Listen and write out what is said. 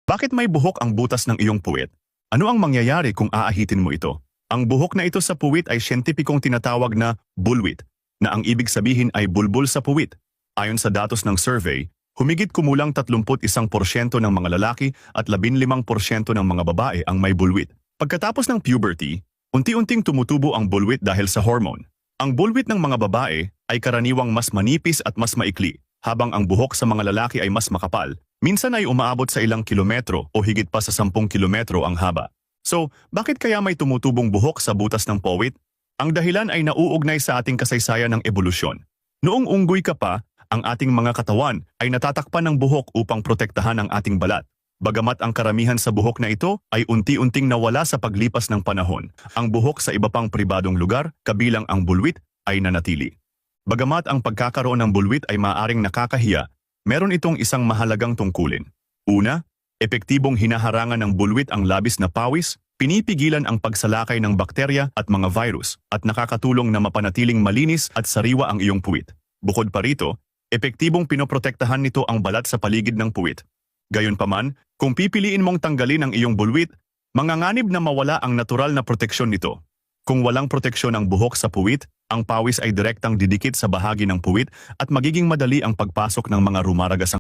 Bakit may buhok ang butas ng iyong puwit? Ano ang mangyayari kung aahitin mo ito? Ang buhok na ito sa puwit ay siyentipikong tinatawag na bulwit, na ang ibig sabihin ay bulbul sa puwit. Ayon sa datos ng survey, humigit kumulang 31% ng mga lalaki at 15% ng mga babae ang may bulwit. Pagkatapos ng puberty, unti-unting tumutubo ang bulwit dahil sa hormone. Ang bulwit ng mga babae ay karaniwang mas manipis at mas maikli, habang ang buhok sa mga lalaki ay mas makapal. Minsan ay umaabot sa ilang kilometro o higit pa sa 10 kilometro ang haba. So, bakit kaya may tumutubong buhok sa butas ng puwit? Ang dahilan ay nauugnay sa ating kasaysayan ng ebolusyon. Noong unggoy ka pa, ang ating mga katawan ay natatakpan ng buhok upang protektahan ang ating balat. Bagamat ang karamihan sa buhok na ito ay unti-unting nawala sa paglipas ng panahon, ang buhok sa iba pang pribadong lugar, kabilang ang bulwit, ay nanatili. Bagamat ang pagkakaroon ng bulwit ay maaaring nakakahiya, meron itong isang mahalagang tungkulin. Una, epektibong hinaharangan ng bulwit ang labis na pawis, pinipigilan ang pagsalakay ng bakterya at mga virus, at nakakatulong na mapanatiling malinis at sariwa ang iyong puwit. Bukod pa rito, epektibong pinoprotektahan nito ang balat sa paligid ng puwit. Gayunpaman, kung pipiliin mong tanggalin ang iyong bulwit, manganganib na mawala ang natural na proteksyon nito. Kung walang proteksyon ang buhok sa puwit, ang pawis ay direktang didikit sa bahagi ng puwit at magiging madali ang pagpasok ng mga rumaragasang